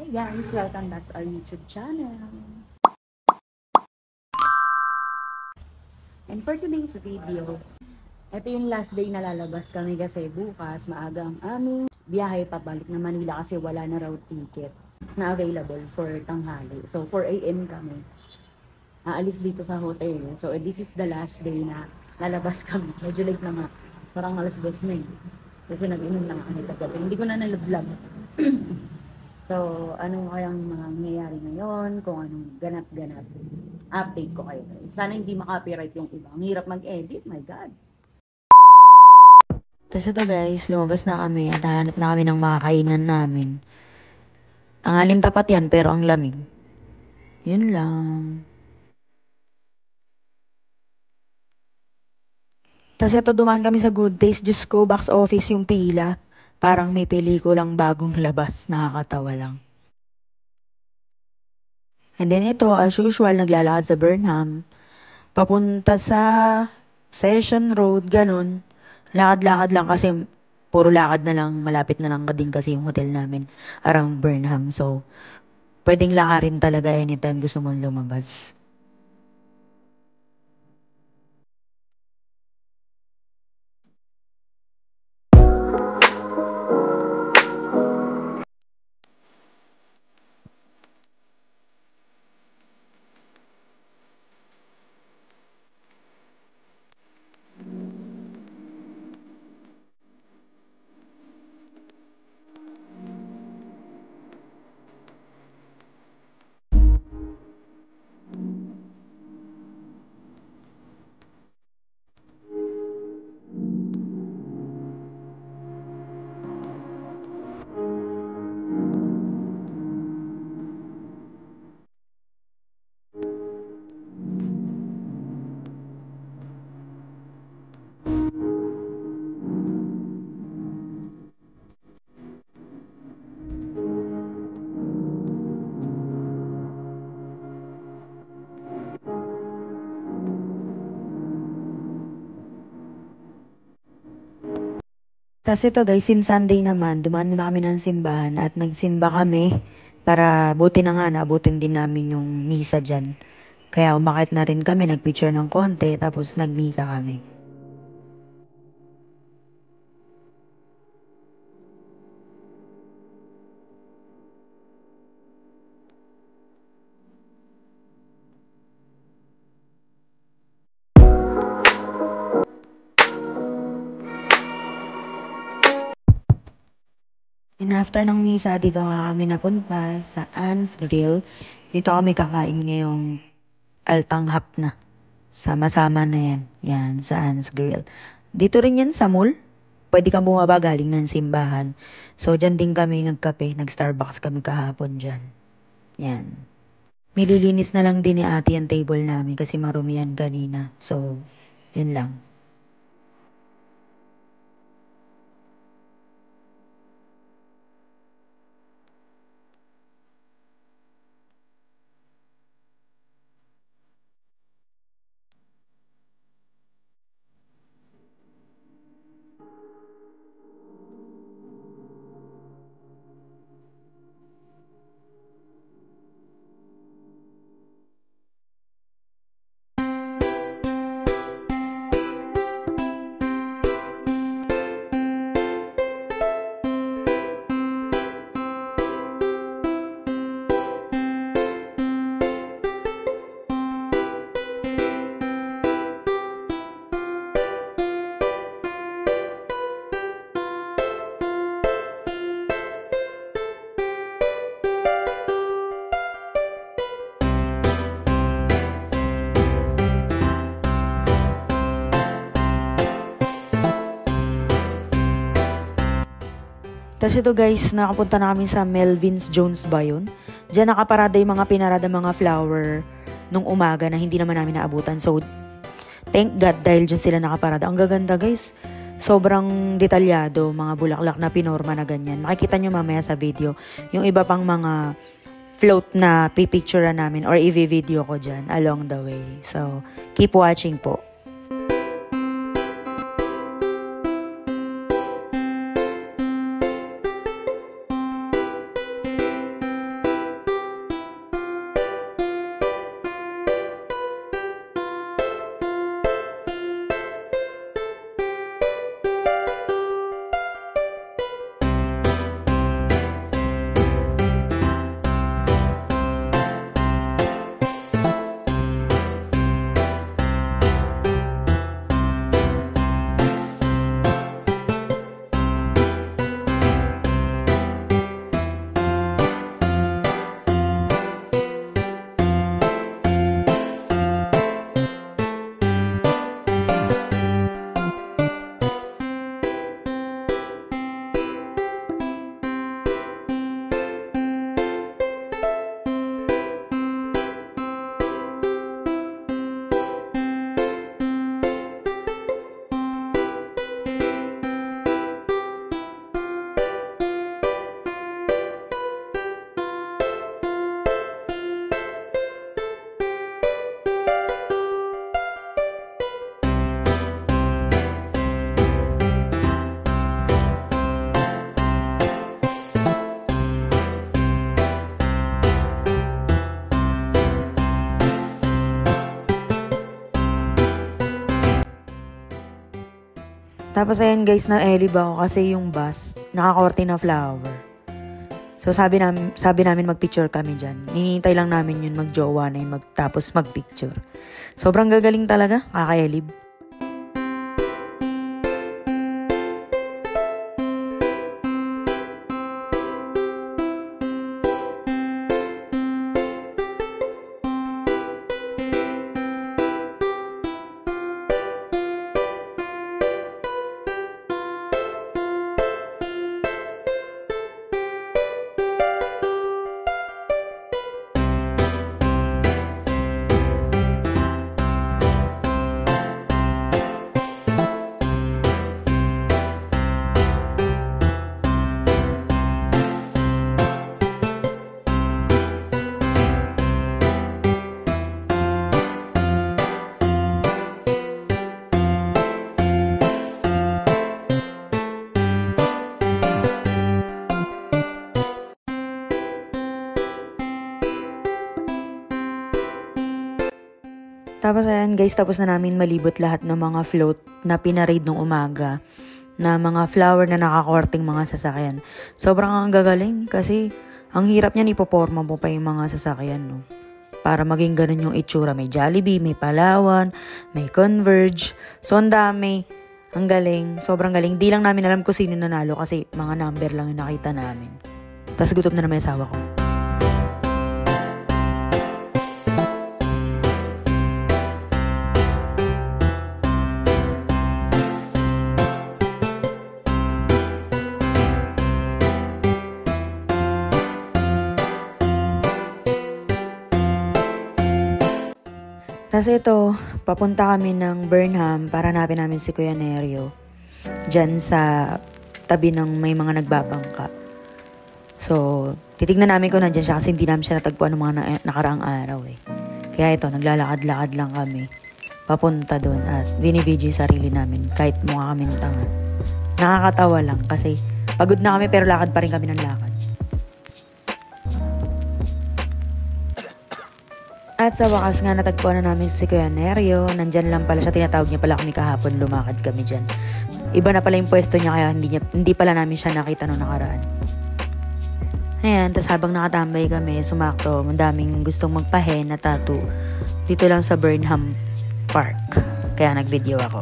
Hi guys, welcome back to our YouTube channel. And for today's video, ito yung last day na lalabas kami kasi bukas maaga ang aming biyahe pabalik na Manila kasi wala na raw ticket na available for tanghali. So 4 AM kami aalis dito sa hotel. So this is the last day na lalabas kami. Medyo late na nga. Parang alas 2 na eh. Kasi nag-inom lang kami kagabi. Hindi ko na nalaglag. So, ano kayang mangyayari ngayon, kung anong ganap-ganap, update ko kayo. Sana hindi makapiright yung iba. Ang hirap mag-edit, my God. Tapos ito guys, lumabas na kami at hanap na kami ng makakainan namin. Tanghalin tapat yan, pero ang lamig. Yun lang. Tapos ito dumaan kami sa Good Taste. Diyos ko, box office yung pila. Parang may pelikulang bagong labas. Nakakatawa lang. And then ito, as usual, naglalakad sa Burnham. Papunta sa Session Road, ganun. Lakad-lakad lang kasi puro lakad na lang. Malapit na lang din kasi yung hotel namin around Burnham. So, pwedeng lakarin talaga anytime gusto mong lumabas. Tapos ito guys, since Sunday naman, dumaan muna kami ng simbahan at nagsimba kami para buti na nga naabutin din namin yung misa dyan. Kaya umakit na rin kami, nagpicture ng konti, tapos nagmisa kami. And after ng misa, dito nga kami napunta sa Anne's Grill. Dito kami kakain ngayong altanghap na. Sama-sama na yan. Yan, sa Anne's Grill. Dito rin yan sa mall. Pwede kang bumaba galing ng simbahan. So, dyan din kami nagkape. Nag-Starbucks kami kahapon dyan. Yan. Nililinis na lang din ni ate ang table namin kasi marumi yan kanina. So, yun lang. Tapos ito guys, nakapunta na kami sa Melvin's Jones ba yun? Diyan nakaparada yung mga pinarada mga flower nung umaga na hindi naman namin naabutan. So, thank God dahil dyan sila nakaparada. Ang gaganda guys. Sobrang detalyado, mga bulaklak na pinorma na ganyan. Makikita nyo mamaya sa video yung iba pang mga float na pipicture namin or i-video ko dyan along the way. So, keep watching po. Tapos ayan guys, na-elib ako kasi yung bus, nakakorte na flower. So sabi namin magpicture kami dyan. Ninintay lang namin yun magjowa na yun, tapos magpicture. Sobrang gagaling talaga, kakaelib. Tapos ayan guys, tapos na namin malibot lahat ng mga float na pinarade nung umaga. Na mga flower na nakakorting mga sasakyan. Sobrang ang gagaling kasi ang hirap niyan ipoporma mo pa yung mga sasakyan, no? Para maging ganun yung itsura. May Jollibee, may Palawan, may Converge. So ang dami. Ang galing. Sobrang galing. Di lang namin alam kung sino nanalo kasi mga number lang yung nakita namin. Tapos gutom na naman yung asawa ko. Tapos ito, papunta kami ng Burnham para hanapin namin si Kuya Nerio. Diyan sa tabi ng may mga nagbabangka. So, titignan namin kung nandiyan siya kasi hindi namin siya natagpuan ng mga nakaraang araw eh. Kaya ito, naglalakad-lakad lang kami. Papunta doon at binibidyo yung sarili namin kahit mukha kami ng tanga. Nakakatawa lang kasi pagod na kami pero lakad pa rin kami ng lakad. At sa wakas nga natagpuan na namin si Kuya Nerio. Nandyan lang pala siya, tinatawag niya pala kami kahapon, lumakad kami dyan. Iba na pala yung pwesto niya kaya hindi pala namin siya nakita nung nakaraan. Ayan, tas habang nakatambay kami, sumakto, daming gustong magpahen na tattoo. Dito lang sa Burnham Park. Kaya nag-video ako.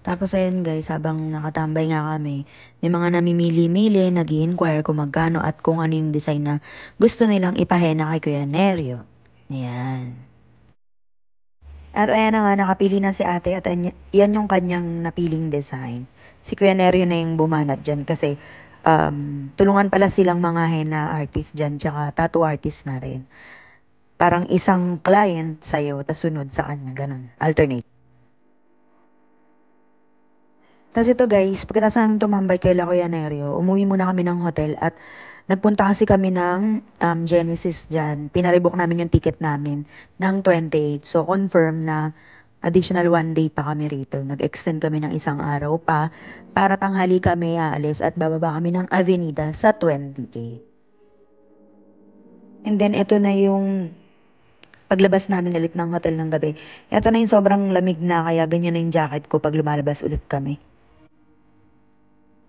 Tapos ayun guys, habang nakatambay nga kami, may mga namimili-mili, nag-i-inquire kung magkano at kung ano yung design na gusto nilang ipahena kay Kuya Nerio. Ayan. At ayan na nga, nakapili na si ate at yan yung kanyang napiling design. Si Kuya Nerio na yung bumanat dyan kasi tulungan pala silang mga henna artist dyan, tsaka tattoo artist na rin. Parang isang client sa'yo, tas sunod sa kanya, ganun, alternate. Tapos ito guys, pagkatapos namin tumambay kay Kuya Nerio, umuwi muna kami ng hotel at nagpunta kasi kami ng Genesis dyan. Pinarebook namin yung ticket namin ng 28. So confirm na additional 1 day pa kami rito. Nag-extend kami ng isang araw pa para tanghali kami aalis at bababa kami ng Avenida sa 20. And then ito na yung paglabas namin ulit ng hotel ng gabi. Ito na yung sobrang lamig na kaya ganyan na yung jacket ko pag lumalabas ulit kami.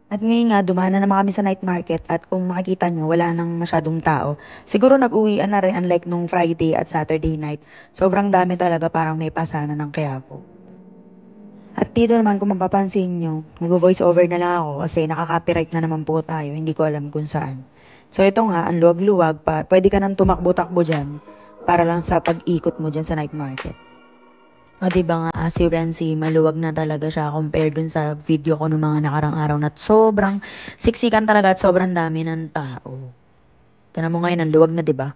At ngayon nga, dumaan na naman kami sa night market at kung makikita nyo, wala nang masyadong tao. Siguro nag-uwian na rin unlike nung Friday at Saturday night. Sobrang dami talaga, parang may pasana ng Quiapo. At dito naman kung mapapansin nyo, mag-voice over na lang ako kasi nakaka-copyright na naman po tayo. Hindi ko alam kung saan. So ito nga, ang luwag-luwag pa. Pwede ka nang tumakbo-takbo dyan para lang sa pag-ikot mo dyan sa night market. O diba nga, as you can see, maluwag na talaga siya compared dun sa video ko ng mga nakarang araw na sobrang siksikan talaga at sobrang dami ng tao. Tignan mo ngayon, ang luwag na, diba?